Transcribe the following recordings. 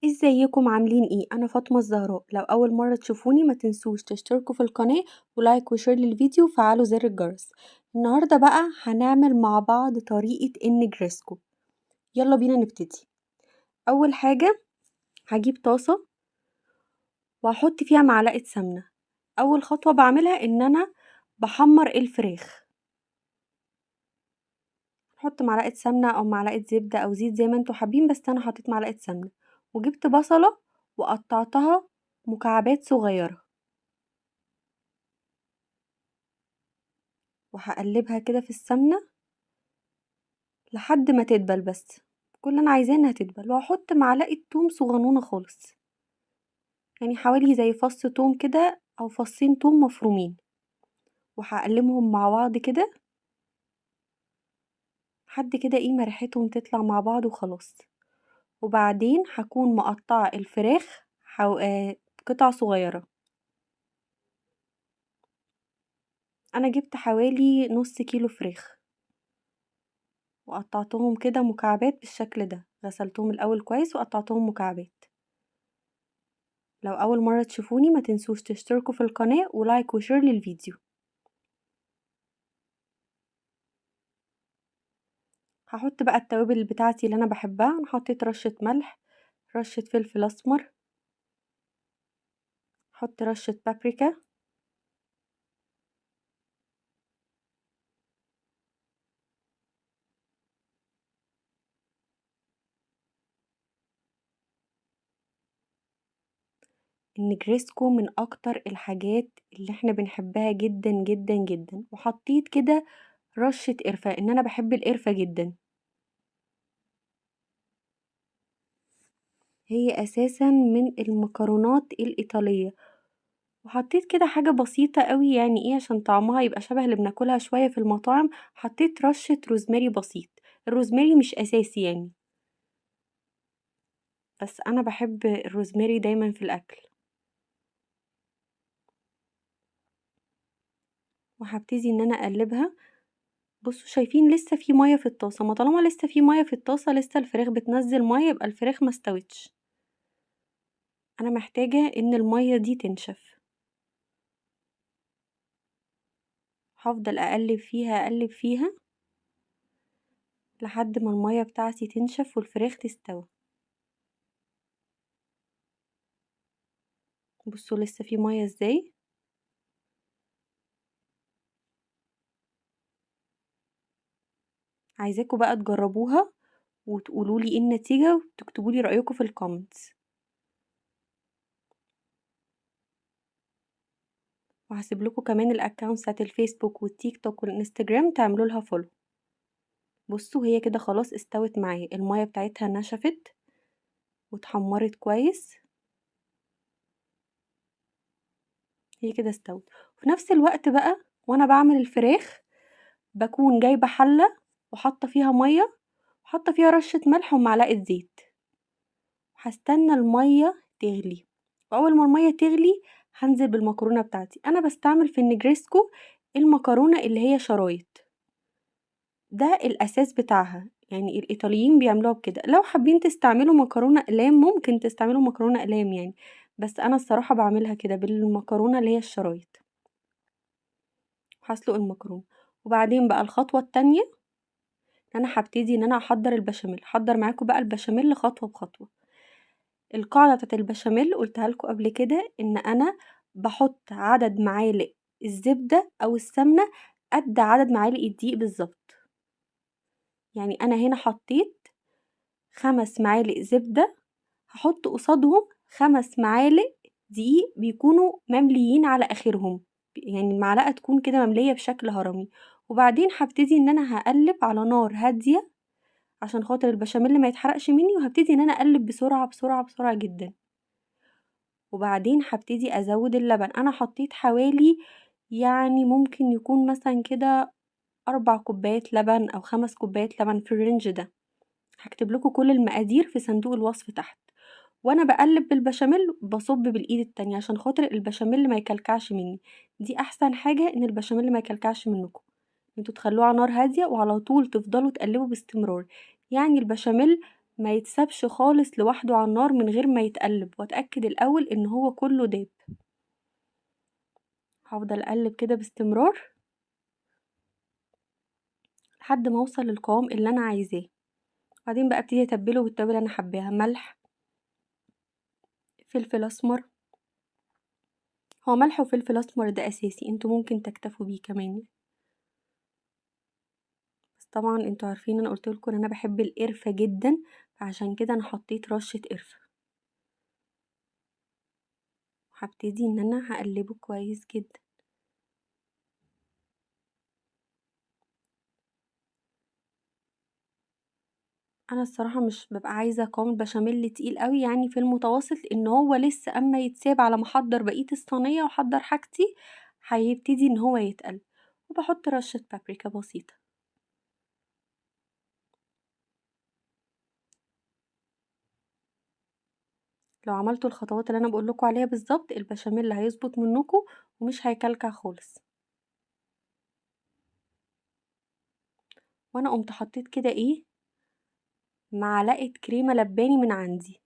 ازيكم عاملين ايه؟ انا فاطمة الزهراء. لو اول مرة تشوفوني ما تنسوش تشتركوا في القناة ولايك وشير للفيديو وفعلوا زر الجرس. النهاردة بقى هنعمل مع بعض طريقة النجريسكو. يلا بينا نبتدي. اول حاجة هجيب طاسة وهحط فيها معلقة سمنة. اول خطوة بعملها ان انا بحمر الفراخ. هحط معلقة سمنة او معلقة زبدة او زيت زي ما انتوا حابين، بس انا حطيت معلقة سمنة. وجبت بصلة وقطعتها مكعبات صغيرة وهقلبها كده في السمنة لحد ما تدبل. بس كل اللي انا عايزاه انها تدبل. وهحط معلقة توم صغنونة خالص، يعني حوالي زي فص توم كده او فصين توم مفرومين، وهقلبهم مع بعض كده لحد كده ما ريحتهم تطلع مع بعض وخلاص. وبعدين هكون مقطعة الفراخ قطع صغيرة. انا جبت حوالي نص كيلو فراخ وقطعتهم كده مكعبات بالشكل ده. غسلتهم الاول كويس وقطعتهم مكعبات. لو اول مرة تشوفوني ما تنسوش تشتركوا في القناة ولايك وشير للفيديو. هحط بقى التوابل بتاعتي اللي انا بحبها. انا حطيت رشة ملح، رشة فلفل اسمر، حط رشة بابريكا، النجريسكو من اكتر الحاجات اللي احنا بنحبها جدا جدا جدا. وحطيت كده رشة قرفة ان انا بحب القرفة جدا، هي اساسا من المكرونات الايطالية. وحطيت كده حاجة بسيطة قوي، يعني ايه، عشان طعمها يبقى شبه اللي بناكلها شوية في المطاعم. حطيت رشة روزماري بسيط. الروزماري مش اساسي يعني، بس انا بحب الروزماري دايما في الاكل. وهبتدي ان انا اقلبها. بصوا شايفين لسه في ميه في الطاسه؟ ما طالما لسه في ميه في الطاسه لسه الفراخ بتنزل ميه، يبقى الفراخ ما استوتش. انا محتاجه ان الميه دي تنشف. هفضل اقلب فيها اقلب فيها لحد ما الميه بتاعتي تنشف والفراخ تستوي. بصوا لسه في ميه ازاي. عايزاكم بقى تجربوها وتقولوا لي ايه النتيجه وتكتبوا لي رايكم في الكومنتس. وهسيب لكم كمان الاكونتس بتاعت الفيسبوك والتيك توك والانستجرام تعملوا لها فولو. بصوا هي كده خلاص استوت معايا، الميه بتاعتها نشفت واتحمرت كويس. هي كده استوت. وفي نفس الوقت بقى وانا بعمل الفراخ بكون جايبه حله وحاطه فيها ميه وحاطه فيها رشه ملح ومعلقه زيت. هستنى الميه تغلي، واول ما الميه تغلي هنزل بالمكرونه بتاعتي. انا بستعمل في النجريسكو المكرونه اللي هي شرايط، ده الاساس بتاعها. يعني الايطاليين بيعملوها بكده. لو حابين تستعملوا مكرونه اقلام ممكن تستعملوا مكرونه اقلام يعني، بس انا الصراحه بعملها كده بالمكرونه اللي هي الشرايط. هسلق المكرونه. وبعدين بقى الخطوه التانية ان انا هبتدي ان انا احضر البشاميل. احضر معاكم بقى البشاميل خطوه بخطوه. القاعده بتاعت البشاميل قلتها لكم قبل كده، ان انا بحط عدد معالق الزبده او السمنه قد عدد معالق الدقيق بالظبط. يعني انا هنا حطيت 5 معالق زبده، هحط قصادهم 5 معالق دقيق بيكونوا ممليين على اخرهم، يعني المعلقه تكون كده ممليه بشكل هرمي. وبعدين هبتدي ان انا هقلب على نار هاديه عشان خاطر البشاميل ما يتحرقش مني. وهبتدي ان انا اقلب بسرعه بسرعه بسرعه جدا. وبعدين هبتدي ازود اللبن. انا حطيت حوالي، يعني ممكن يكون مثلا كده 4 كوبايات لبن او 5 كوبايات لبن في الرينج ده. هكتب لكم كل المقادير في صندوق الوصف تحت. وانا بقلب بالبشاميل بصب بالايد التانية عشان خاطر البشاميل ما يكلكعش مني. دي احسن حاجة ان البشاميل ما يكلكعش منكم. انتوا تخلوه على نار هادية وعلى طول تفضلوا تقلبوا باستمرار. يعني البشاميل ما يتسابش خالص لوحده على النار من غير ما يتقلب، واتأكد الأول ان هو كله داب. هفضل اقلب كده باستمرار لحد ما اوصل للقوام اللي انا عايزاه. بعدين بقى ابتدي اتبله بالتوابل اللي انا حباها، ملح، فلفل اسمر. هو ملح وفلفل اسمر ده اساسي، انتوا ممكن تكتفوا بيه كمان، بس طبعا انتوا عارفين انا قلتلكوا ان انا بحب القرفة جدا، فعشان كده انا حطيت رشة قرفة. هبتدي ان انا هقلبه كويس جدا. انا الصراحة مش ببقى عايزة قوام البشاميل تقيل قوي، يعني في المتوسط، لان هو لسه اما يتساب على ما احضر بقية الصينية واحضر حاجتي هيبتدي ان هو يتقل. وبحط رشة بابريكا بسيطة. لو عملتوا الخطوات اللي انا بقولكوا عليها بالظبط، البشاميل هيظبط منكم ومش هيكلكع خالص. وانا قمت حطيت كده ايه، معلقة كريمة لباني من عندي.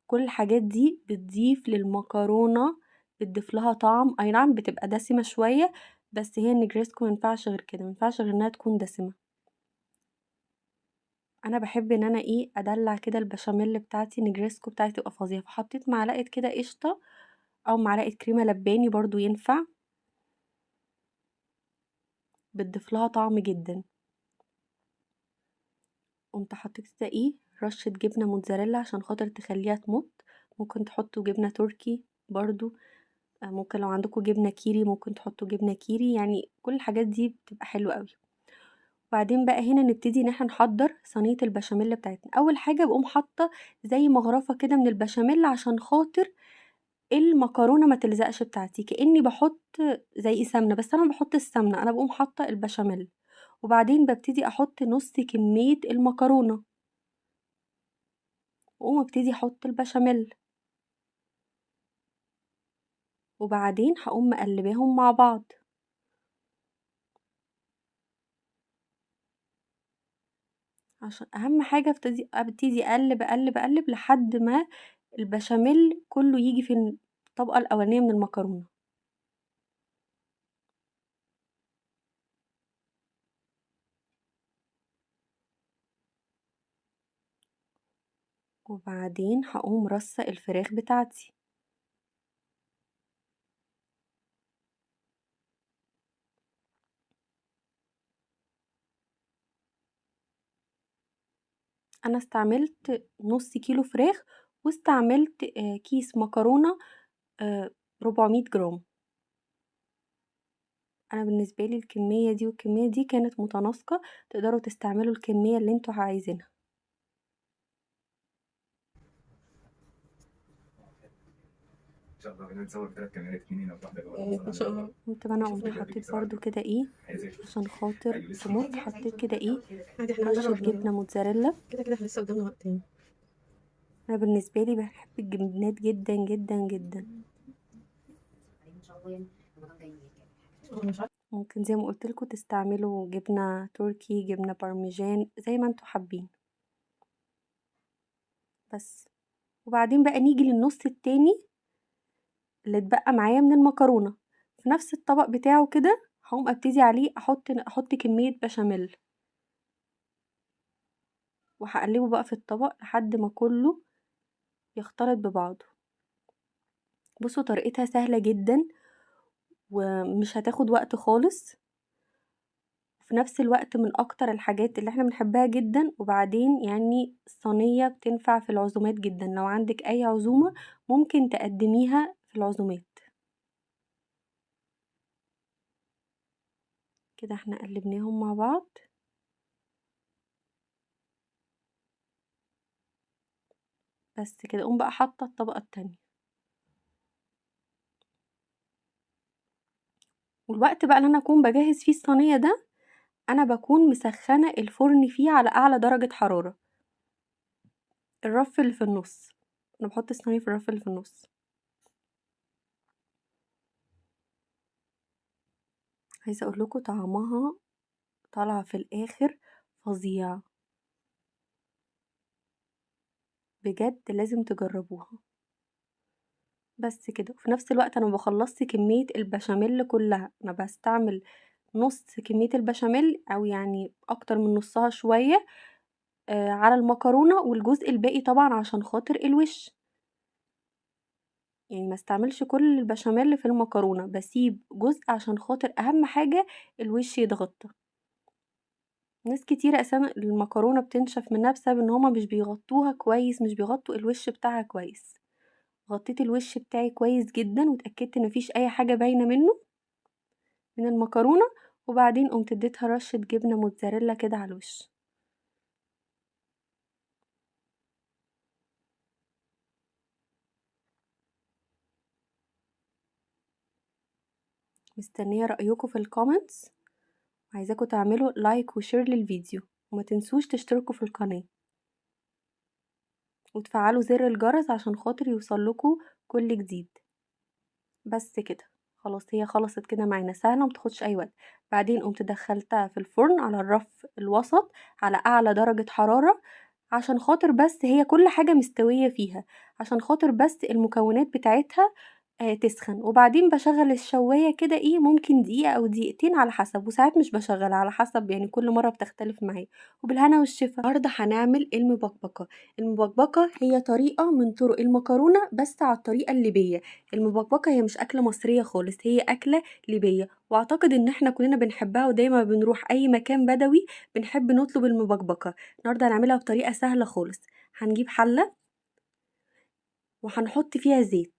كل الحاجات دي بتضيف للمكرونة، بتضيف لها طعم. اي نعم بتبقى دسمة شوية، بس هي النجريسكو مينفعش غير كده، مينفعش غير انها تكون دسمة. انا بحب ان انا ايه ادلع كده البشاميل بتاعتي، النجريسكو بتاعتي تبقى فظيعة، فحطيت معلقة كده قشطة او معلقة كريمة لباني برضو ينفع، بتضيف لها طعم جدا. قمت حطيت كده ايه رشة جبنة موتزاريلا عشان خاطر تخليها تمط. ممكن تحطوا جبنة تركي برضو، ممكن لو عندكم جبنة كيري ممكن تحطوا جبنة كيري، يعني كل الحاجات دي بتبقى حلوة قوي. وبعدين بقى هنا نبتدي ان احنا نحضر صينية البشاميل بتاعتنا. اول حاجة بقوم حاطة زي مغرفة كده من البشاميل عشان خاطر المكرونة ما تلزقش بتاعتي، كأني بحط زي سمنة، بس انا ما بحط السمنة، انا بقوم حاطة البشاميل. وبعدين ببتدي احط نص كمية المكرونة، واقوم ابتدي احط البشاميل، وبعدين هقوم مقلباهم مع بعض. عشان اهم حاجة ابتدي اقلب اقلب اقلب لحد ما البشاميل كله يجي في الطبقة الاولانية من المكرونة. وبعدين هقوم رصة الفراخ بتاعتي. انا استعملت نص كيلو فراخ، واستعملت كيس مكرونة 400 جرام. انا بالنسبة لي الكمية دي والكمية دي كانت متناسقة، تقدروا تستعملوا الكمية اللي انتوا عايزينها. ان شاء الله نتصور 3 كاميرات، 2 هنا وواحده جوه ان شاء الله. قمت بقى انا شوف قمت فيديو هديكي حطيت سرعه برضو كده ايه عايزه عشان خاطر ايوه لسه تمط، حطيت كده ايه عادي احنا رشة هنجرب جبنة موتزاريلا. كده كده احنا لسه قدامنا وقتين. انا بالنسبة لي بحب الجبنات جدا جدا جدا. انا مش عارفه. ممكن زي ما قلت لكم تستعملوا جبنة تركي، جبنة بارميجان، زي ما انتوا حابين. بس وبعدين بقى نيجي للنص التاني اللي اتبقى معايا من المكرونة، في نفس الطبق بتاعه كده هقوم ابتدي عليه احط كمية بشاميل، وهقلبه بقى في الطبق لحد ما كله يختلط ببعضه. بصوا طريقتها سهلة جدا ومش هتاخد وقت خالص، في نفس الوقت من اكتر الحاجات اللي احنا بنحبها جدا. وبعدين يعني الصينية بتنفع في العزومات جدا، لو عندك اي عزومة ممكن تقدميها في العزومات. كده احنا قلبناهم مع بعض. بس كده اقوم بقى حاطة الطبقة التانية. والوقت بقى اللي انا اكون بجهز فيه الصينية ده، انا بكون مسخنة الفرن فيه على اعلى درجة حرارة، الرف اللي في النص. انا بحط الصينية في الرف اللي في النص. عايزة اقول لكم طعمها طالع في الاخر فظيع. بجد لازم تجربوها. بس كده. وفي نفس الوقت انا بخلصت كمية البشاميل كلها، انا بستعمل نص كمية البشاميل او يعني اكتر من نصها شوية على المكرونة، والجزء الباقي طبعا عشان خاطر الوش. يعني ما استعملش كل البشاميل في المكرونة، بسيب جزء عشان خاطر اهم حاجة الوش يتغطى. ناس كتيرة اساسا المكرونة بتنشف منها بسبب ان هما مش بيغطوها كويس، مش بيغطوا الوش بتاعها كويس. غطيت الوش بتاعي كويس جدا واتأكدت ان مفيش اي حاجة باينة منه من المكرونة، وبعدين قمت اديتها رشة جبنة موتزاريلا كده على الوش. مستنية رأيكم في الكومنتس، عايزاكم تعملوا لايك وشير للفيديو، وما تنسوش تشتركوا في القناة وتفعلوا زر الجرس عشان خاطر يوصلكوا كل جديد. بس كده خلاص، هي خلصت كده معانا، سهلة ومتاخدش اي وقت. بعدين قمت دخلتها في الفرن على الرف الوسط على اعلى درجة حرارة، عشان خاطر بس هي كل حاجة مستوية فيها، عشان خاطر بس المكونات بتاعتها تسخن. وبعدين بشغل الشواية كده ممكن دقيقة او دقيقتين على حسب، وساعات مش بشغلها على حسب، يعني كل مرة بتختلف معايا. وبالهنا والشفا. النهارده هنعمل المبكبكة. المبكبكة هي طريقة من طرق المكرونة بس على الطريقة الليبية. المبكبكة هي مش أكلة مصرية خالص، هي أكلة ليبية، واعتقد ان احنا كلنا بنحبها، ودايما بنروح اي مكان بدوي بنحب نطلب المبكبكة. النهارده هنعملها بطريقة سهلة خالص. هنجيب حلة وهنحط فيها زيت.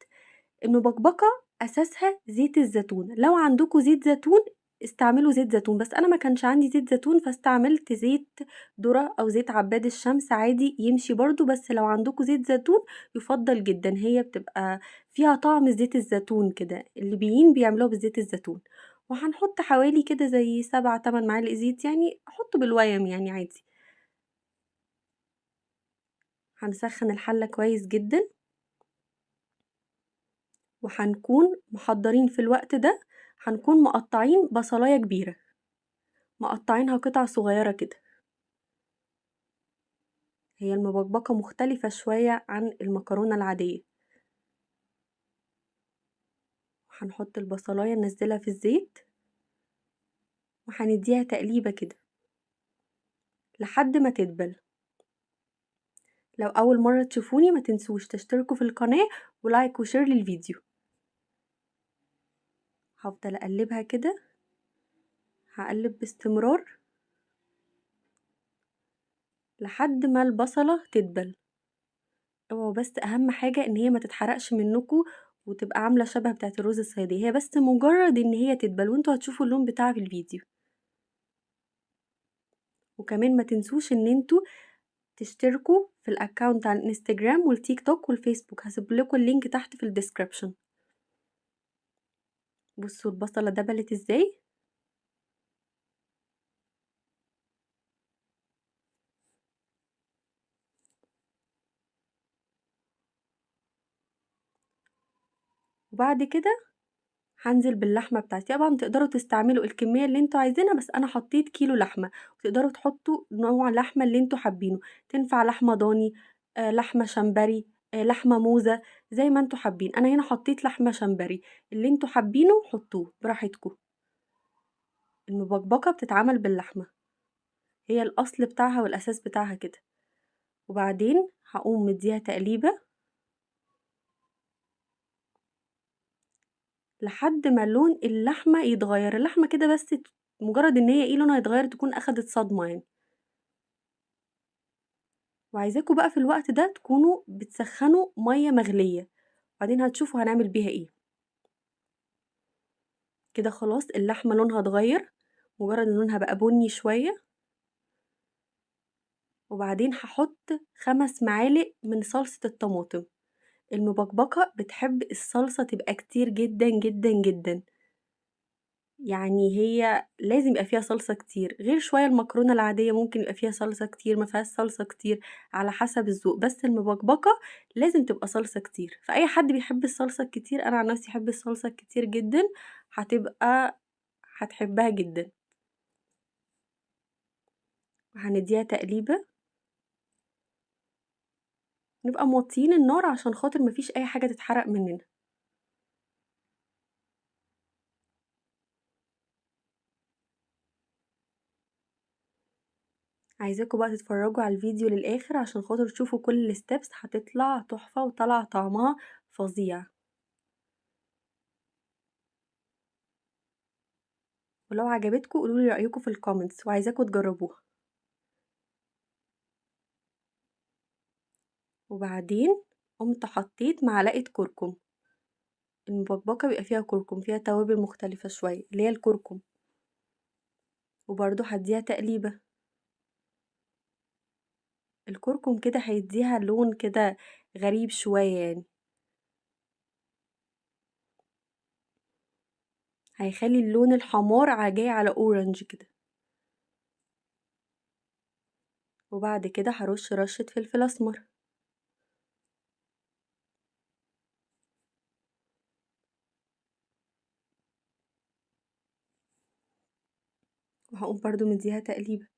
المبكبكة اساسها زيت الزيتون، لو عندكم زيت زيتون استعملوا زيت زيتون، بس انا ما كانش عندي زيت زيتون فاستعملت زيت ذرة او زيت عباد الشمس، عادي يمشي برضو، بس لو عندكم زيت زيتون يفضل جدا، هي بتبقى فيها طعم زيت الزيتون كده، الليبيين بيعملوها بزيت الزيتون. وهنحط حوالي كده زي 7-8 معالق زيت، يعني احطه بالويم يعني عادي. هنسخن الحلة كويس جدا، وهنكون محضرين في الوقت ده، هنكون مقطعين بصلاية كبيرة، مقطعينها قطع صغيرة كده. هي المبكبكة مختلفة شوية عن المكرونة العادية. هنحط البصلاية ننزلها في الزيت، وهنديها تقليبة كده لحد ما تدبل. لو أول مرة تشوفوني ما تنسوش تشتركوا في القناة ولايك وشير للفيديو. هفضل أقلبها كده، هقلب باستمرار لحد ما البصلة تدبل. اوعوا بس اهم حاجة ان هي ما تتحرقش منكم وتبقى عاملة شبه بتاعة الرز الصيادية، هي بس مجرد ان هي تدبل وانتوا هتشوفوا اللون بتاعها في الفيديو. وكمان ما تنسوش ان انتوا تشتركوا في الاكاونت على الانستجرام والتيك توك والفيسبوك، هسيب لكم اللينك تحت في الديسكريبشن. بصوا البصلة دبلت ازاي. وبعد كده هنزل باللحمة بتاعتي. طبعا تقدروا تستعملوا الكمية اللي انتوا عايزينها، بس انا حطيت كيلو لحمة، وتقدروا تحطوا نوع لحمة اللي انتوا حابينه، تنفع لحمة ضاني، لحمة شمبري، لحمة موزة، زي ما انتوا حابين. انا هنا حطيت لحمة شمبري، اللي انتوا حابينه حطوه براحتكم. المبكبكة بتتعمل باللحمة، هي الاصل بتاعها والاساس بتاعها كده. وبعدين هقوم مديها تقليبة لحد ما لون اللحمة يتغير. اللحمة كده بس مجرد ان هي لونها يتغير تكون اخدت صدمة يعني. وعايزاكم بقى في الوقت ده تكونوا بتسخنوا مية مغلية، بعدين هتشوفوا هنعمل بيها ايه. كده خلاص اللحمة لونها اتغير، مجرد ان لونها بقى بني شوية. وبعدين هحط 5 معالق من صلصة الطماطم. المبكبكة بتحب الصلصة تبقى كتير جدا جدا جدا، يعني هي لازم يبقى فيها صلصة كتير، غير شوية المكرونة العادية ممكن يبقى فيها صلصة كتير ما فيهاش صلصة كتير، على حسب الذوق. بس المبكبكة لازم تبقى صلصة كتير، فأي حد بيحب الصلصة الكتير، أنا عن نفسي بحب الصلصة الكتير جدا، هتحبها جدا. وهنديها تقليبة نبقى موطيين النار عشان خاطر مفيش اي حاجة تتحرق مننا. عايزاكم بقى تتفرجوا على الفيديو للاخر عشان خاطر تشوفوا كل الستبس، هتطلع تحفة وطلع طعمها فظيع. ولو عجبتكم قولولي رأيكم في الكومنتس، وعايزاكم تجربوها. وبعدين قمت حطيت معلقة كركم. المبكبكة بيبقى فيها كركم، فيها توابل مختلفة شوية اللي هي الكركم، وبرضو هديها تقليبة. الكركم كده هيديها لون كده غريب شوية يعني، هيخلي اللون الحمار جاي على اورنج كده. وبعد كده هرش رشة فلفل اسمر. وهقوم برضو مديها تقليبة.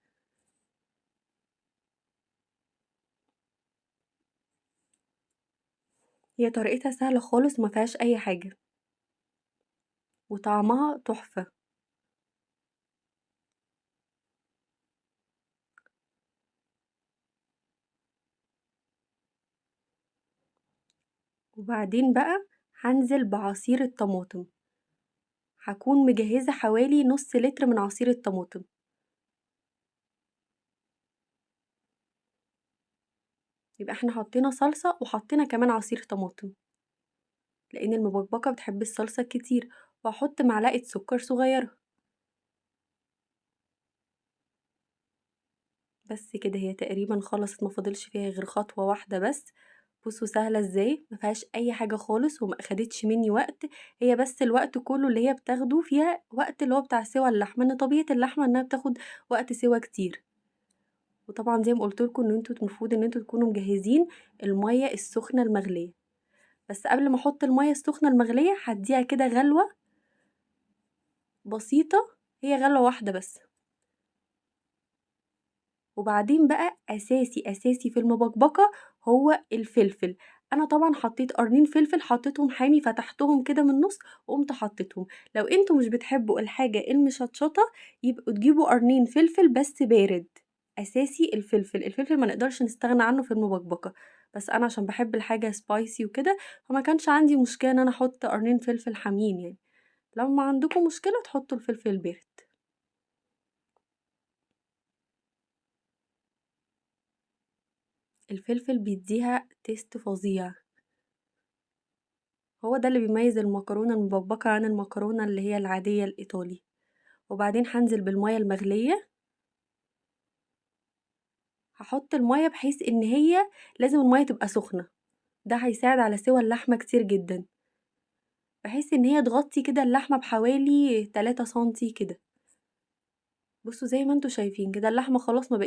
هي طريقتها سهلة خالص ومفيهاش اي حاجة، وطعمها تحفة. وبعدين بقى هنزل بعصير الطماطم. هكون مجهزة حوالي نص لتر من عصير الطماطم. يبقى احنا حطينا صلصة وحطينا كمان عصير طماطم، لان المبكبكة بتحب الصلصة كتير. وهحط معلقة سكر صغيرة. بس كده هي تقريبا خلصت، مفاضلش فيها غير خطوة واحدة بس. بصوا سهلة ازاي، مفيهاش اي حاجة خالص وما اخدتش مني وقت. هي بس الوقت كله اللي هي بتاخده فيها وقت اللي هو بتاع سوى اللحمة، ان طبيعة اللحمة انها بتاخد وقت سوى كتير. وطبعا زي ما قلتلكوا ان انتوا المفروض ان انتوا تكونوا مجهزين المية السخنة المغلية. بس قبل ما احط المية السخنة المغلية هديها كده غلوة بسيطة، هي غلوة واحدة بس. وبعدين بقى اساسي في المبكبكة هو الفلفل. انا طبعا حطيت قرنين فلفل، حطيتهم حامي فتحتهم كده من النص وقمت حطيتهم. لو انتوا مش بتحبوا الحاجة المشطشطة يبقوا تجيبوا قرنين فلفل بس بارد. اساسي الفلفل ما نقدرش نستغنى عنه في المبكبكة، بس انا عشان بحب الحاجة سبايسي وكده فما كانش عندي مشكلة ان انا احط قرنين فلفل حامين يعني. لو ما عندكم مشكلة تحطوا الفلفل البارد. الفلفل بيديها تيست فظيع، هو ده اللي بيميز المكرونة المبكبكة عن المكرونة اللي هي العادية الإيطالي. وبعدين هنزل بالمية المغلية. هحط المية بحيث ان هي لازم المية تبقى سخنة، ده هيساعد على سوى اللحمة كتير جدا، بحيث ان هي تغطي كده اللحمة بحوالي 3 سنتي كده. بصوا زي ما انتوا شايفين كده اللحمة خلاص ما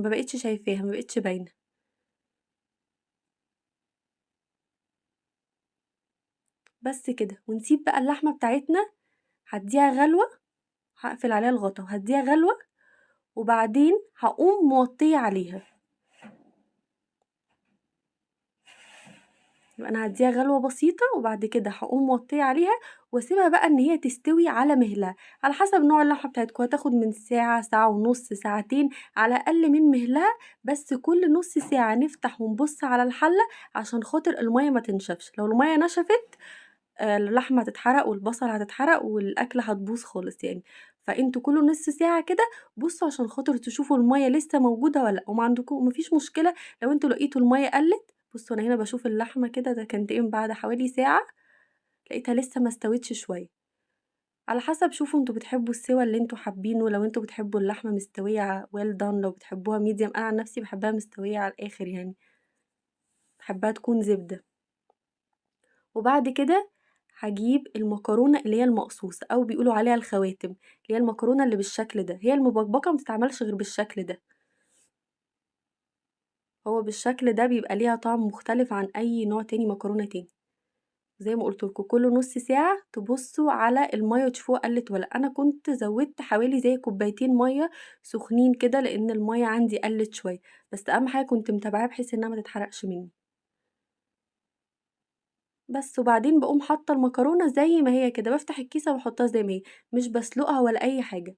بقتش شايفاها، ما بقتش باينة. بس كده، ونسيب بقى اللحمة بتاعتنا. هديها غلوة، هقفل عليها الغطا وهديها غلوة. وبعدين هقوم موطية عليها. يبقى انا هديها غلوة بسيطة وبعد كده هقوم موطية عليها واسيبها بقى ان هي تستوي على مهلها. على حسب نوع اللحمة بتاعتكم هتاخد من ساعة، ساعة ونص، ساعتين على اقل من مهلها. بس كل نص ساعة نفتح ونبص على الحلة عشان خاطر المية ما تنشفش. لو المية نشفت اللحمة هتتحرق والبصل هتتحرق والاكلة هتبوظ خالص يعني. فانتوا كل نص ساعة كده بصوا عشان خاطر تشوفوا المية لسه موجودة ولا لا. وما عندكم مفيش مشكلة لو انتوا لقيتوا المية قلت. بصوا انا هنا بشوف اللحمة كده، ده كان تقريبا بعد حوالي ساعة لقيتها لسه ما استوتش شوية. على حسب، شوفوا انتوا بتحبوا السوى اللي انتوا حابينه. لو انتوا بتحبوا اللحمة مستوية ويل دان، لو بتحبوها ميديم، انا عن نفسي بحبها مستوية على الاخر يعني، بحبها تكون زبدة. وبعد كده هجيب المكرونة اللي هي المقصوصة او بيقولوا عليها الخواتم، اللي هي المكرونة اللي بالشكل ده. هي المبكبكة متتعملش غير بالشكل ده، هو بالشكل ده بيبقى ليها طعم مختلف عن اي نوع تاني مكرونة تاني. زي ما قلتلكوا كل نص ساعة تبصوا على المية وتشوفوها قلت ولا. انا كنت زودت حوالي زي كوبايتين مية سخنين كده لان المية عندي قلت شوية، بس اهم حاجة كنت متابعاها بحيث انها ما تتحرقش مني. بس. وبعدين باقوم حاطة المكرونة زي ما هي كده، بافتح الكيسة واحطها زي ما هي، مش باسلقها ولا أي حاجة،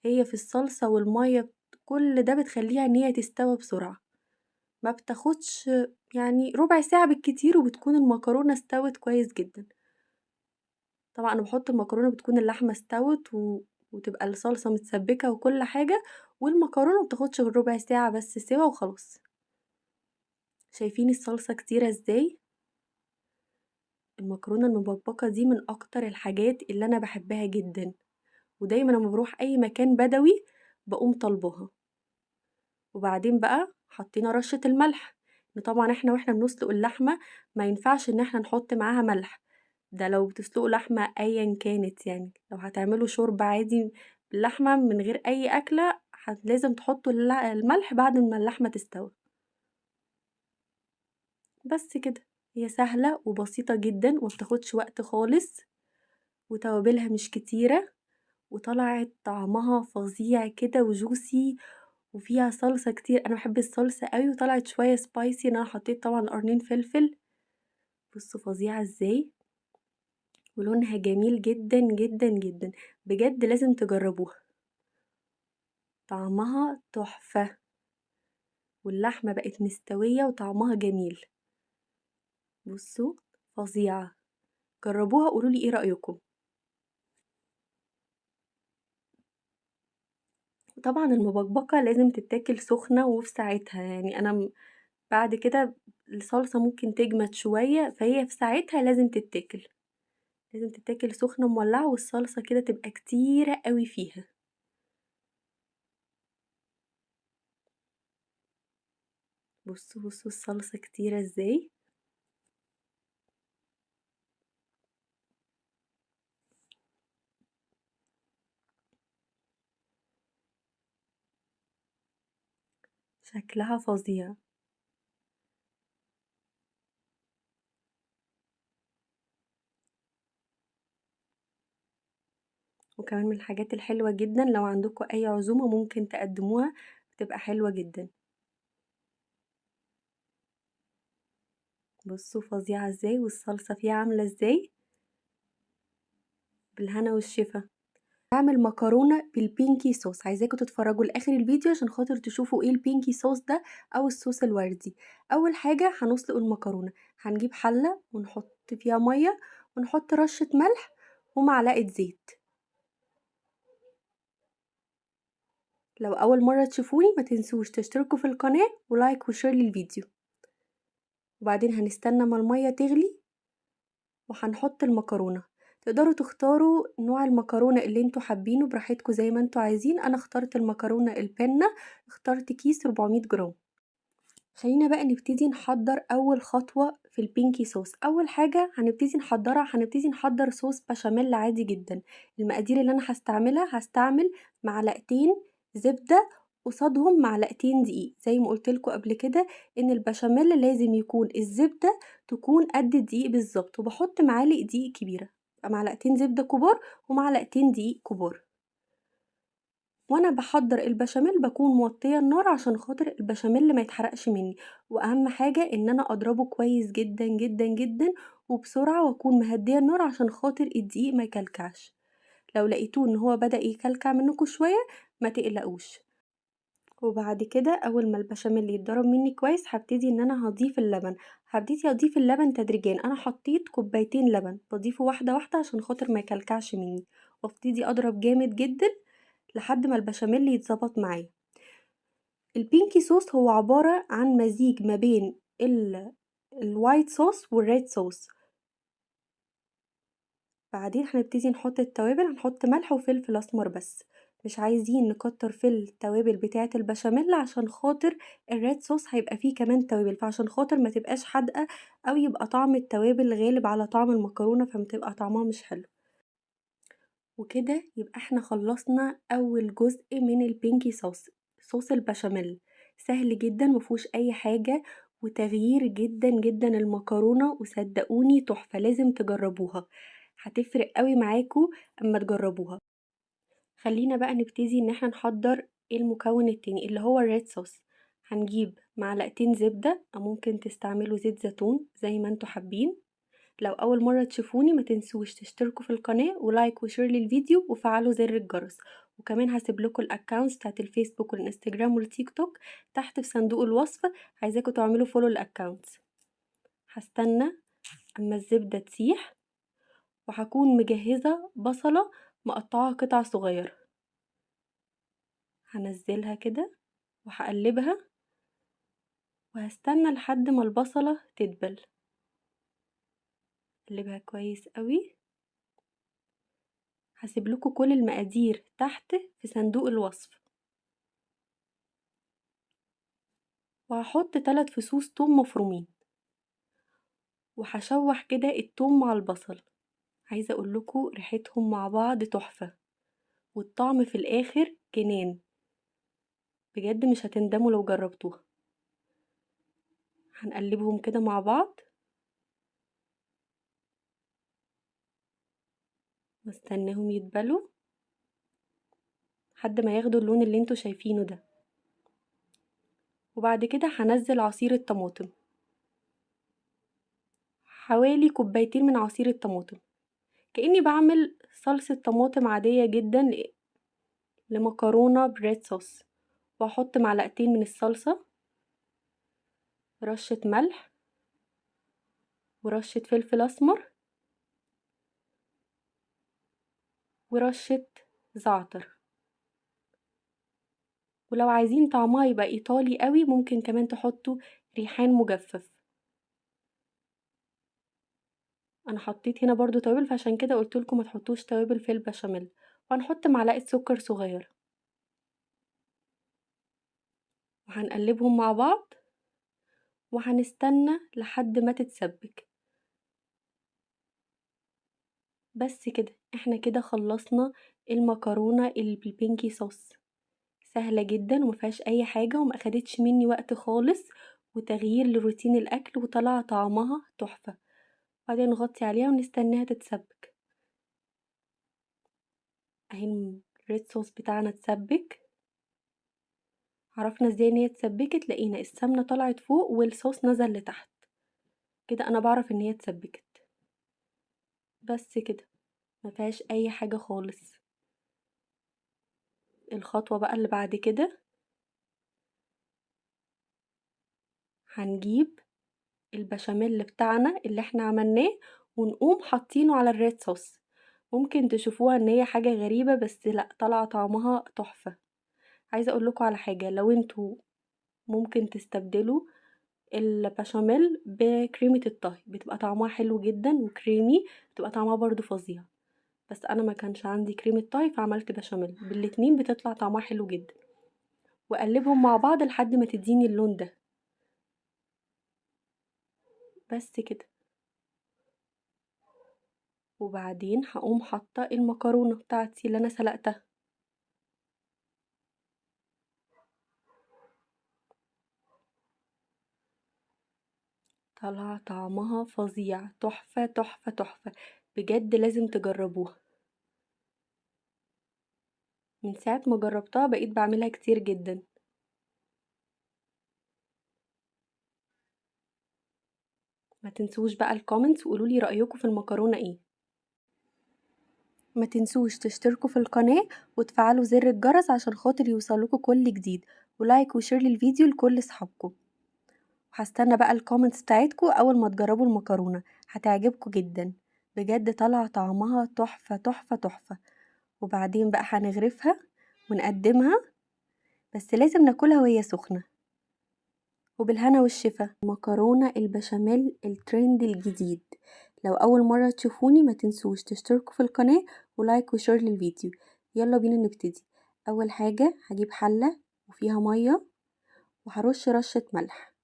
هي في الصلصة والمَيّة كل ده بتخلّيها إن هي تستوي بسرعة، ما بتاخدش يعني ربع ساعة بالكتير وبتكون المكرونة استوت كويس جدًا. طبعًا أنا باحط المكرونة بتكون اللحمة استوت وتبقى الصلصة متسبكة وكل حاجة، والمكرونة ما بتاخدش غير ربع ساعة بس سِوَى وخلاص. شايفين الصلصة كتيرة إزاي؟ المكرونة المبكبكة دي من أكتر الحاجات اللي أنا باحبها جدًا، ودايمًا لمّا باروح أي مكان بدوي باقوم طالباها. وبعدين بقى حطينا رشة الملح، إن طبعًا إحنا وإحنا بنسلق اللحمة ما ينفعش إن إحنا نحط معاها ملح، ده لو بتسلقوا لحمة أيًا كانت يعني، لو هتعملوا شوربة عادي باللحمة من غير أي أكلة لازم تحطوا الملح بعد ما اللحمة تستوي. بس كده، هي سهلة وبسيطة جدًا وما بتاخدش وقت خالص، وتوابلها مش كتيرة، وطلعت طعمها فظيع كده وjuicy وفيها صلصة كتير، أنا باحب الصلصة أوي وطلعت شوية spicy إن أنا حطيت طبعًا قرنين فلفل، بُصّوا فظيعة إزاي، ولونها جميل جدًا، جدًا، جدًا، بجد لازم تجربوها، طعمها تحفة، واللحمة بقت مستوية وطعمها جميل، بُصّوا فظيعة، جربوها وقولوا لي إيه رأيكم. طبعًا المبكبكة لازم تتاكل سخنة وفي ساعتها، يعني أنا بعد كده الصلصة ممكن تجمد شوية، فهي في ساعتها لازم تتاكل، لازم تتاكل سخنة مولعة والصلصة كده تبقى كتيرة أوي فيها. بُصّوا، بُصّوا الصلصة كتيرة إزاي. شكلها فظيع. وكمان من الحاجات الحلوة جدًا لو عندكم أي عزومة ممكن تقدموها، بتبقى حلوة جدًا. بُصّوا فظيعة إزاي والصلصة فيها عاملة إزاي، بالهنا والشفا. باعمل مكرونة بالPinky sauce، عايزاكم تتفرجوا لآخر الفيديو عشان خاطر تشوفوا إيه الPinky sauce ده أو الصوص الوردي. أول حاجة هنسلق المكرونة، هنجيب حلة ونحط فيها مَيّة ونحط رشة ملح ومعلقة زيت. لو أول مرة تشوفوني ما تنسوش تشتركوا في القناة ولايك وشير للفيديو. وبعدين هنستنى ما المَيّة تغلي وهنحط المكرونة، تقدروا تختاروا نوع المكرونة اللي انتوا حابينه براحتكم زي ما انتوا عايزين، انا اخترت المكرونة البنة، اخترت كيس 400 جرام. خلينا بقى نبتدي نحضر اول خطوة في البينكي صوص. اول حاجة هنبتدي نحضر صوص بشاميل عادي جدا. المقادير اللي انا هستعمل معلقتين زبدة قصادهم معلقتين دقيق، زي ما قلتلكوا قبل كده ان البشاميل لازم يكون الزبدة تكون قد الدقيق بالظبط، وبحط معالق دقيق كبيرة، معلقتين زبدة كبار ومعلقتين دقيق كبار. وانا بحضر البشاميل بكون موطيه النار عشان خاطر البشاميل ما يتحرقش مني، واهم حاجه ان انا اضربه كويس جدا جدا جدا وبسرعه، واكون مهديه النار عشان خاطر الدقيق ما يكلكعش. لو لقيتوه ان هو بدأ يكلكع منكم شويه ما تقلقوش. وبعد كده اول ما البشاميل يتضرب مني كويس هبتدي ان انا هبتدي اضيف اللبن تدريجيا. انا حطيت كوبايتين لبن، بضيفه واحده واحده عشان خاطر ما يكلكعش مني، وابتدي اضرب جامد جدا لحد ما البشاميل يتظبط معايا. البينكي صوص هو عبارة عن مزيج ما بين الوايت صوص والريد صوص. بعدين هنبتدي نحط التوابل، هنحط ملح وفلفل اسمر بس، مش عايزين نكتر في التوابل بتاعة البشاميل عشان خاطر الريد صوص هيبقى فيه كمان توابل، فعشان خاطر ما تبقاش حادقة او يبقى طعم التوابل غالب على طعم المكرونة فبتبقى طعمها مش حلو. وكده يبقى احنا خلصنا اول جزء من البينكي صوص، صوص البشاميل. سهل جدا مفهوش اي حاجة وتغيير جدا جدا المكرونة، وصدقوني تحفة لازم تجربوها، هتفرق قوي معاكو اما تجربوها. خلينا بقى نبتدي ان احنا نحضر المكون التاني اللي هو الريد صوص. هنجيب معلقتين زبدة او ممكن تستعملوا زيت زيتون زي ما انتوا حابين، لو اول مرة تشوفوني ما تنسوش تشتركوا في القناة ولايك وشير للفيديو وفعلوا زر الجرس، وكمان هسيب لكم الاكونتس بتاعت الفيسبوك والانستجرام والتيك توك تحت في صندوق الوصف، عايزاكم تعملوا فولو للاكونتس. هستنى اما الزبدة تسيح، وهكون مجهزة بصلة مقطعها قطع صغيرة، هنزلها كده وهقلبها، وهستنى لحد ما البصلة تدبل. اقلبها كويس قوي. هسيب لكم كل المقادير تحت في صندوق الوصف. وهحط 3 فصوص توم مفرومين، وهشوح كده التوم مع البصل. عايزه اقول لكم ريحتهم مع بعض تحفه، والطعم في الاخر جنان، بجد مش هتندموا لو جربتوها. هنقلبهم كده مع بعض واستناهم يتبلوا لحد ما ياخدوا اللون اللي انتوا شايفينه ده. وبعد كده هنزل عصير الطماطم، حوالي كوبايتين من عصير الطماطم، كأني بعمل صلصة طماطم عادية جدا لمكرونة بريد صوص. وهحط معلقتين من الصلصة، رشة ملح ورشة فلفل اسمر ورشة زعتر. ولو عايزين طعمها يبقى ايطالي قوي ممكن كمان تحطوا ريحان مجفف. انا حطيت هنا برضو توابل، فعشان كده قلتلكم ما تحطوش توابل في البشاميل. وهنحط معلقة سكر صغيرة، وهنقلبهم مع بعض وهنستنى لحد ما تتسبك. بس كده احنا كده خلصنا المكرونة اللي بالبينكي صوص. سهلة جدا ومفيهاش اي حاجة وما اخدتش مني وقت خالص، وتغيير لروتين الاكل، وطلع طعمها تحفة. بعدين نغطي عليها ونستناها تتسبك. اهي الريد صوص بتاعنا اتسبك. عرفنا ازاي ان هي اتسبكت؟ لقينا السمنة طلعت فوق والصوص نزل لتحت، كده انا بعرف ان هي اتسبكت. بس كده مفيهاش اي حاجة خالص. الخطوة بقى اللي بعد كده هنجيب البشاميل بتاعنا اللي احنا عملناه ونقوم حاطينه على الريد صوص. ممكن تشوفوها ان هي حاجة غريبة، بس لا، طلع طعمها تحفة. عايزة اقول لكم على حاجة، لو انتوا ممكن تستبدلوا البشاميل بكريمة الطهي، بتبقى طعمها حلو جدا وكريمي، بتبقى طعمها برضو فظيع. بس انا ما كانش عندي كريمة طهي فعملت بشاميل، بالاتنين بتطلع طعمها حلو جدا. واقلبهم مع بعض لحد ما تديني اللون ده. بس كده. وبعدين هقوم حاطه المكرونه بتاعتي اللي انا سلقتها. طلع طعمها فظيع، تحفه تحفه تحفه، بجد لازم تجربوها. من ساعه ما جربتها بقيت بعملها كتير جدا. ما تنسوش بقى الكومنتس وقولولي رأيكم في المكرونه ايه. ما تنسوش تشتركوا في القناه وتفعلوا زر الجرس عشان خاطر يوصلكوا كل جديد، ولايك وشير للفيديو لكل اصحابكم. وهستنى بقى الكومنتس بتاعتكم اول ما تجربوا المكرونه، هتعجبكم جدا، بجد طلع طعمها تحفه تحفه تحفه. وبعدين بقى هنغرفها ونقدمها، بس لازم ناكلها وهي سخنه. وبالهنا والشفا. مكرونه البشاميل الترند الجديد. لو اول مره تشوفوني ما تنسوش تشتركوا في القناه ولايك وشير للفيديو. يلا بينا نبتدي. اول حاجه هجيب حله وفيها ميه، وهرش رشه ملح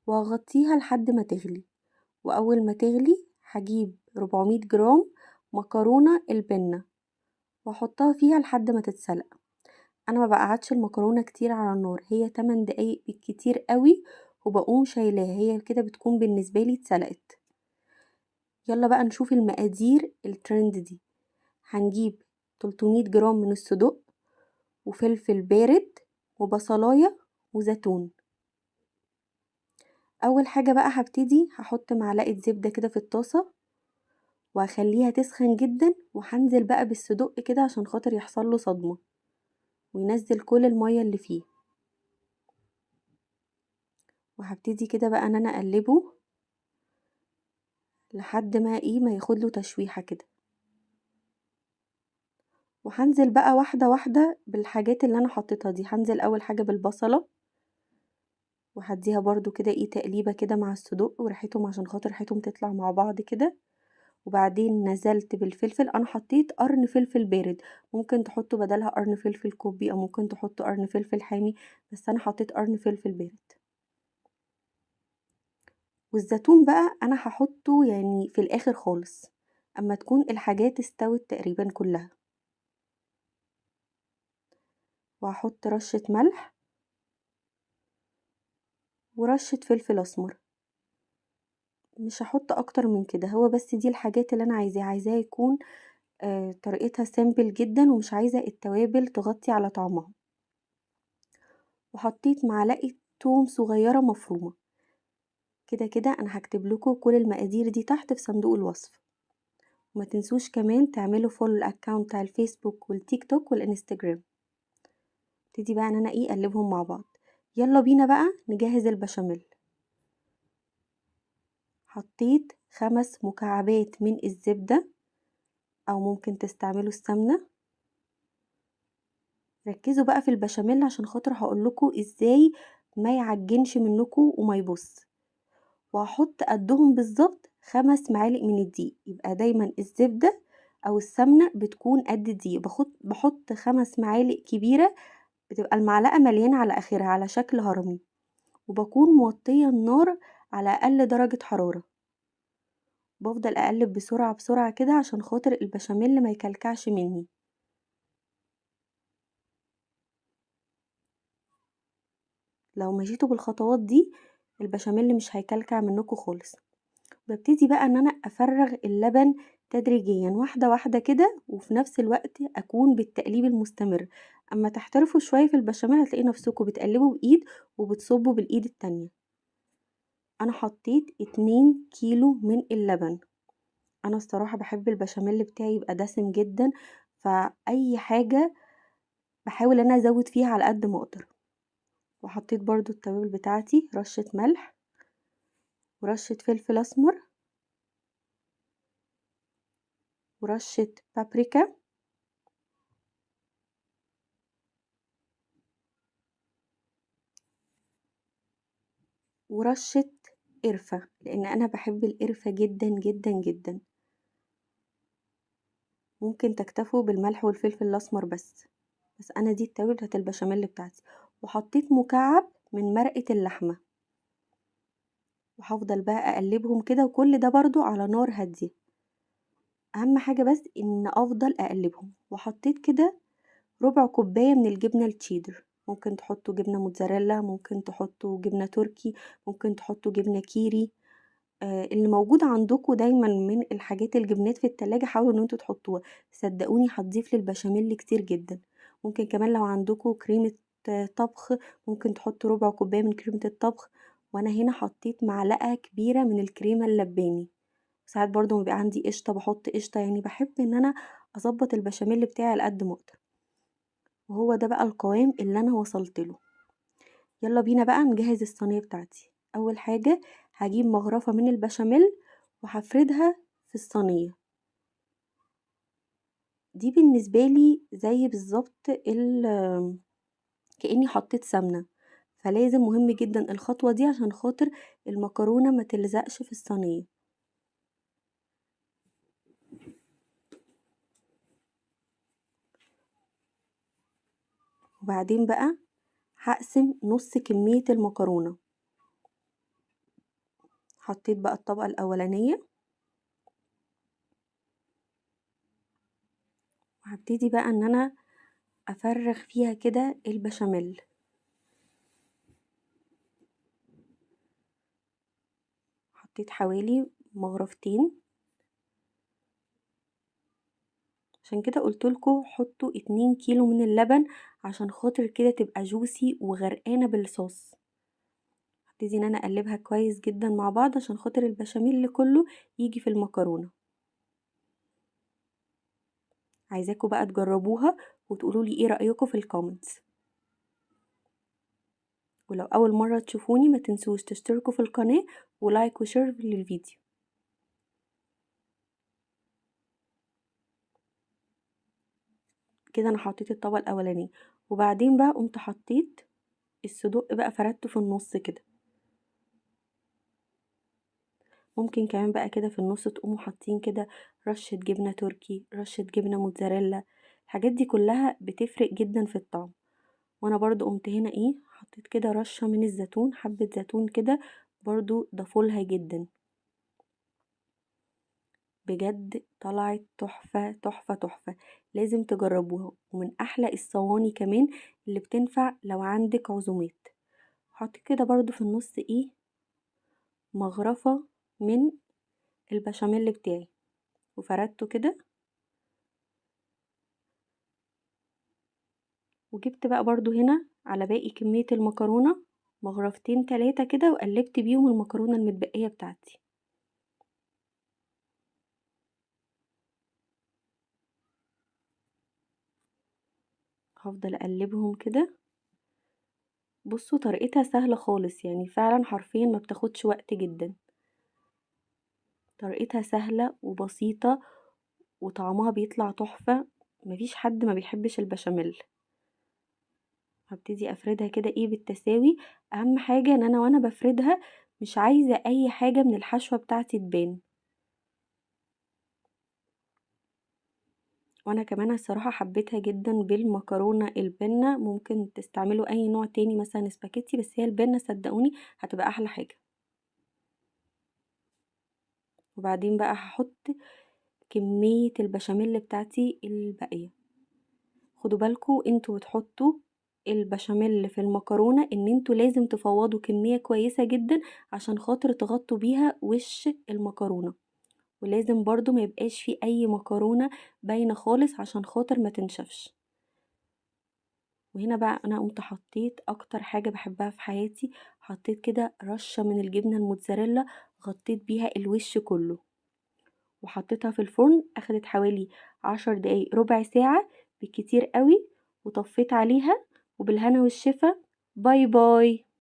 وهغطيها لحد ما تغلي. واول ما تغلي هجيب 400 جرام مكرونه البنه واحطها فيها لحد ما تتسلق. انا ما بقعدش المكرونه كتير على النار، هي 8 دقايق بالكتير قوي وبقوم شايلاها، هي كده بتكون بالنسبه لي اتسلقت. يلا بقى نشوف المقادير الترند دي. هنجيب 300 جرام من الصدوق وفلفل بارد وبصلايه وزيتون. اول حاجة بقى هبتدي هحط معلقة زبدة كده في الطاسة وهخليها تسخن جدا، وهنزل بقى بالصدق كده عشان خاطر يحصل له صدمة وينزل كل المية اللي فيه. وهبتدي كده بقى ان انا اقلبه لحد ما ياخد له تشويحة كده. وهنزل بقى واحدة واحدة بالحاجات اللي انا حطيتها دي. هنزل اول حاجة بالبصلة وهديها برضو كده تقليبة كده مع الصدق وريحتهم عشان خاطر ريحتهم تطلع مع بعض كده. وبعدين نزلت بالفلفل، انا حطيت قرن فلفل بارد، ممكن تحطوا بدلها قرن فلفل كوبي او ممكن تحطوا قرن فلفل حامي، بس انا حطيت قرن فلفل بارد. والزيتون بقى انا هحطه يعني في الاخر خالص اما تكون الحاجات استوت تقريبا كلها. وهحط رشة ملح ورشة فلفل اسمر، مش هحط اكتر من كده، هو بس دي الحاجات اللي انا عايزاه يكون طريقتها سيمبل جدا، ومش عايزة التوابل تغطي على طعمها. وحطيت معلقة توم صغيرة مفرومة. كده كده انا هكتب لكم كل المقادير دي تحت في صندوق الوصف. وما تنسوش كمان تعملوا فولو الاكونت بتاع الفيسبوك والتيك توك والانستجرام. ابتدي بقى ان انا اقلبهم مع بعض. يلا بينا بقى نجهز البشاميل. حطيت 5 مكعبات من الزبدة او ممكن تستعملوا السمنة. ركزوا بقى في البشاميل عشان خاطر هقولكوا ازاي ما يعجنش منكم وما يبص. وهحط قدهم بالظبط 5 معالق من الدقيق، يبقى دايما الزبدة او السمنة بتكون قد الدقيق. بحط 5 معالق كبيرة، بتبقى المعلقة مليانة على اخرها على شكل هرمي، وبكون موطية النار على اقل درجة حرارة. بفضل اقلب بسرعة بسرعة كده عشان خاطر البشاميل ما يكلكعش مني. لو مشيتوا بالخطوات دي البشاميل مش هيكلكع منكم خالص. ببتدي بقى ان انا افرغ اللبن تدريجيا واحدة واحدة كده، وفي نفس الوقت اكون بالتقليب المستمر. اما تحترفوا شوية في البشاميل هتلاقي نفسكم بتقلبوا بايد وبتصبوا بالايد التانية. انا حطيت 2 كيلو من اللبن. انا الصراحة بحب البشاميل بتاعي يبقى دسم جدا، فاي حاجة بحاول ان انا ازود فيها على قد ما اقدر. وحطيت برضو التوابل بتاعتي، رشة ملح ورشة فلفل اسمر ورشة بابريكا ورشة قرفة، لان انا بحب القرفة جدا جدا جدا. ممكن تكتفوا بالملح والفلفل الاسمر بس انا دي التوابل بتاعت البشاميل بتاعتي. وحطيت مكعب من مرقة اللحمة، وهفضل بقى اقلبهم كده، وكل ده برضو على نار هادية. اهم حاجة بس ان افضل اقلبهم. وحطيت كده ربع كوباية من الجبنة التشيدر، ممكن تحطوا جبنة موتزاريلا، ممكن تحطوا جبنة تركي، ممكن تحطوا جبنة كيري. اللي موجود عندكم دايما من الحاجات الجبنات في التلاجة حاولوا ان انتوا تحطوها، صدقوني هتضيف للبشاميل كتير جدا. ممكن كمان لو عندكم كريمة طبخ ممكن تحطوا ربع كوباية من كريمة الطبخ. وانا هنا حطيت معلقة كبيرة من الكريمة اللباني. ساعات برضو بيبقى عندي قشطة بحط قشطة، يعني بحب ان انا اظبط البشاميل بتاعي على قد ما اقدر. وهو ده بقى القوام اللي انا وصلت له. يلا بينا بقى نجهز الصينية بتاعتي. اول حاجة هجيب مغرفة من البشاميل وهفردها في الصينية دي. بالنسبة لي زي بالظبط كأني حطيت سمنة، فلازم مهم جدا الخطوة دي عشان خاطر المكرونة ما تلزقش في الصينية. وبعدين بقى هقسم نص كمية المكرونة. حطيت بقى الطبقة الأولانية، وهبتدي بقى ان انا افرغ فيها كده البشاميل. حطيت حوالي مغرفتين، عشان كده قلتلكوا حطوا 2 كيلو من اللبن عشان خاطر كده تبقى جوسي وغرقانة بالصوص. هبتدي ان انا اقلبها كويس جدا مع بعض عشان خاطر البشاميل كله يجي في المكرونة. عايزاكم بقى تجربوها وتقولولي ايه رأيكم في الكومنتس. ولو اول مرة تشوفوني ما تنسوش تشتركوا في القناة ولايك وشير للفيديو. كده انا حطيت الطبقة الاولانية، وبعدين بقى قمت حطيت الصدق بقى فردته في النص كده. ممكن كمان بقى كده في النص تقوموا حاطين كده رشة جبنة تركي، رشة جبنة موتزاريلا. الحاجات دي كلها بتفرق جدا في الطعم. وانا برضو قمت هنا ايه حطيت كده رشة من الزيتون، حبة زيتون كده برضو ضافولها جدا. بجد طلعت تحفة تحفة تحفة، لازم تجربوها. ومن احلى الصواني كمان اللي بتنفع لو عندك عزومات. حطيت كده برضو في النص ايه مغرفة من البشاميل بتاعي وفردته كده. وجبت بقى برضو هنا على باقي كمية المكرونة مغرفتين 3 كده وقلبت بيهم المكرونة المتبقية بتاعتي. هفضل اقلبهم كده. بصوا طريقتها سهلة خالص، يعني فعلا حرفيا ما بتاخدش وقت جدا. طريقتها سهلة وبسيطة وطعمها بيطلع تحفة. مفيش حد ما بيحبش البشاميل. هبتدي افردها كده ايه بالتساوي. اهم حاجة ان انا وانا بفردها مش عايزة اي حاجة من الحشوة بتاعتي تبان. وانا كمان الصراحة حبيتها جدا بالمكرونة البنة. ممكن تستعملوا اي نوع تاني مثلا سباكيتي، بس هي البنة صدقوني هتبقى احلى حاجة. وبعدين بقى هحط كمية البشاميل بتاعتي الباقية. خدوا بالكوا انتوا بتحطوا البشاميل في المكرونة ان انتوا لازم تفوضوا كمية كويسة جدا عشان خاطر تغطوا بيها وش المكرونة. ولازم برضو ما يبقاش في اي مكرونة باينة خالص عشان خاطر ما تنشفش. وهنا بقى انا قمت حطيت اكتر حاجة بحبها في حياتي، حطيت كده رشة من الجبنة الموتزاريلا غطيت بيها الوش كله. وحطيتها في الفرن اخدت حوالي 10 دقايق ربع ساعة بالكتير قوي. وطفيت عليها وبالهنا والشفا. باي باي.